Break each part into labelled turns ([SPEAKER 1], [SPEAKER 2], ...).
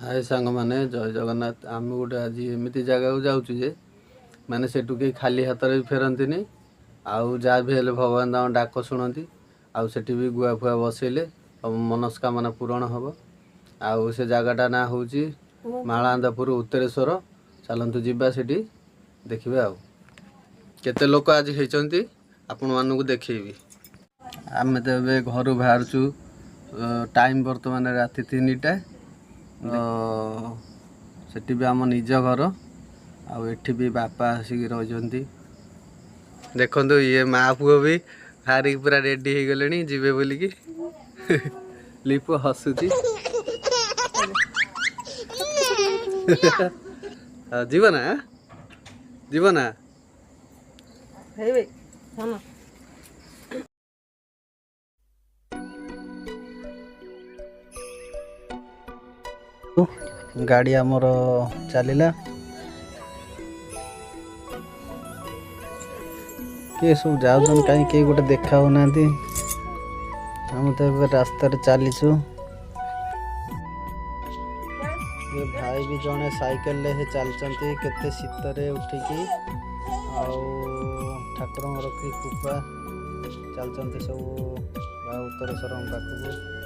[SPEAKER 1] हाय सांग माने जय जगन्नाथ। आम गोटे आज एमती जगह को जाऊँ जे माने सेठू कहीं खाली हाथ भी फेरती आउ जहाँ भी हेले भगवान ताक डाक शुणती आउ सेठी भी गुआ फुआ बसैले मनस्कामना पूरण हम। आउ से जगटा ना हूँ मालांदापुर उत्तरेश्वर। चलतु जीवा सेठी देखिए आउ केते लोक आज होती आपण मानू देखी। आम तो घर बाहर टाइम बर्तमान राति 3टा। सेठी भी आम निज घर आठी भी बापा आसिक रही। देखु ये माँ पुओ भी बाहर पूरा रेडी हो गले जीवे बोलिकी। लिपु हसुची। जीव ना जीव ना गाड़ी आमर चलला किए सब जाऊन कहीं किए गोटे देखा होना आम तो रास्ता चलीचु। ये भाई भी जड़े साइकेल चलती केते शीतरे उठिकी ठाकुर की कृपा चलती सब उत्तरेश्वर पाखक।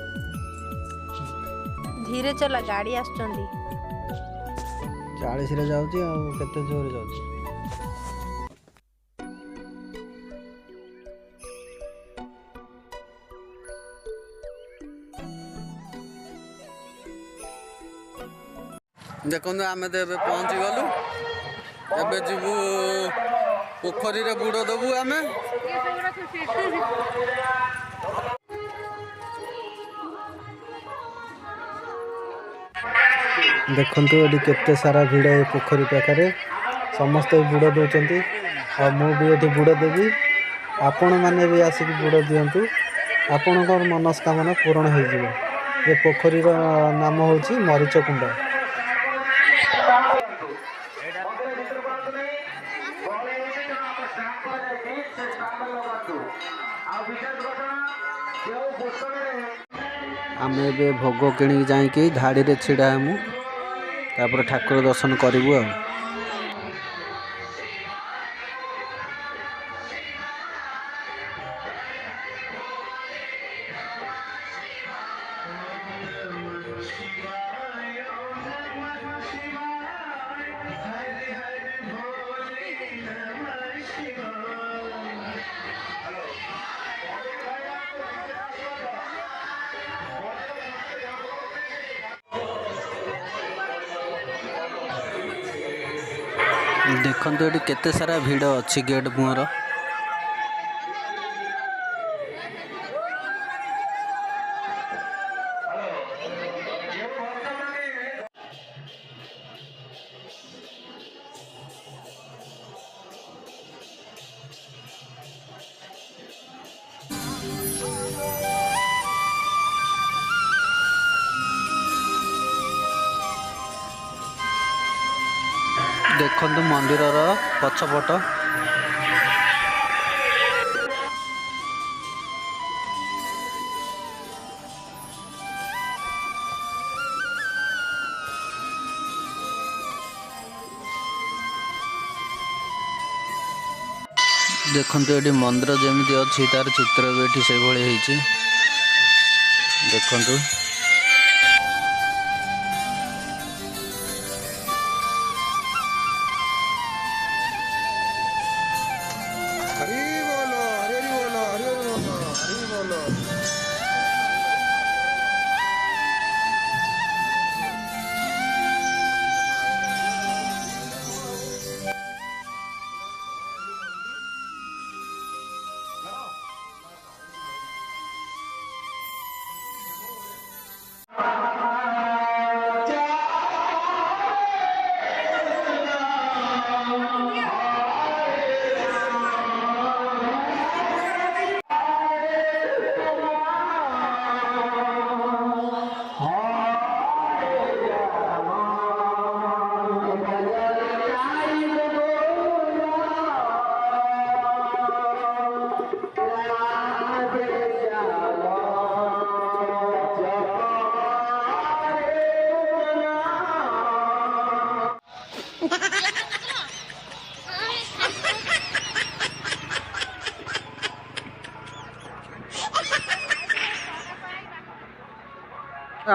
[SPEAKER 2] धीरे चला गाड़ी आस
[SPEAKER 1] 40 रे जाऊँगी केते जोर जाऊँगी। देखो आम तो ए पहुँची गलु एबे जीवु पोखरी रे बुड़ दबु आमे। देखु ये केते सारा भिड़ ये पोखरी पाखे समस्ते बुड़ दौरान मुझे बुड़ देवी। आपण मैंने भी आसिक बुड़ दिंतु आपण मनस्कामना पूरण हो। ये पोखरी नाम हूँ मरीच कुंड। आम ए भोग किणी जाकि धाड़ी रे छिड़ा हूँ तापर ठाकुर दर्शन करूँ। देखु ये केते सारा भिड़ अच्छी गेट मुहर। देखु मंदिर पछपट देखु ये मंदिर जमी अच्छी तार चित्र भी से भाई देखु।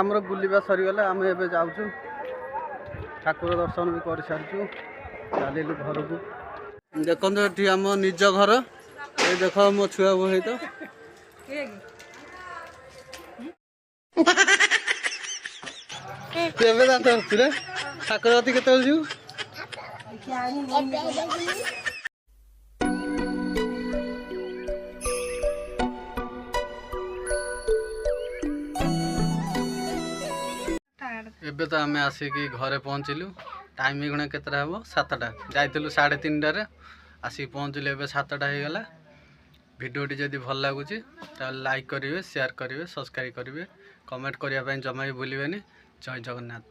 [SPEAKER 1] आमर बुलवा सरीगला आम ए जाऊँ ठाकुर दर्शन भी कर सारी चलू घर को देखो ये आम निज घर ये देख मो छुआ बो तो ଏବେ ଦାନ୍ତ ଘଷୁରେ ଠାକୁର କତି କେତେବେଳେ ଯିବୁ? ଏବେ ତ ଆମେ ଆସିକି ଘରେ ପହଞ୍ଚିଲୁ। ଟାଇମ୍ ଏଗୁଣା କେତେଟା ହେବ? 7ଟା। ଯାଇଥିଲୁ 3:30ରେ ଆସିକି ପହଞ୍ଚିଲୁ ଏବେ 7ଟା ହେଇଗଲା। ଭିଡ଼ିଓଟି ଯଦି ଭଲ ଲାଗୁଛି ତାହେଲେ ଲାଇକ୍ କରିବେ, ସେୟାର କରିବେ, ସବସ୍କ୍ରାଇବ୍ କରିବେ, କମେଣ୍ଟ କରିବା ପାଇଁ ଜମା ବି ଭୁଲିବେନି। ଜୟ ଜଗନ୍ନାଥ।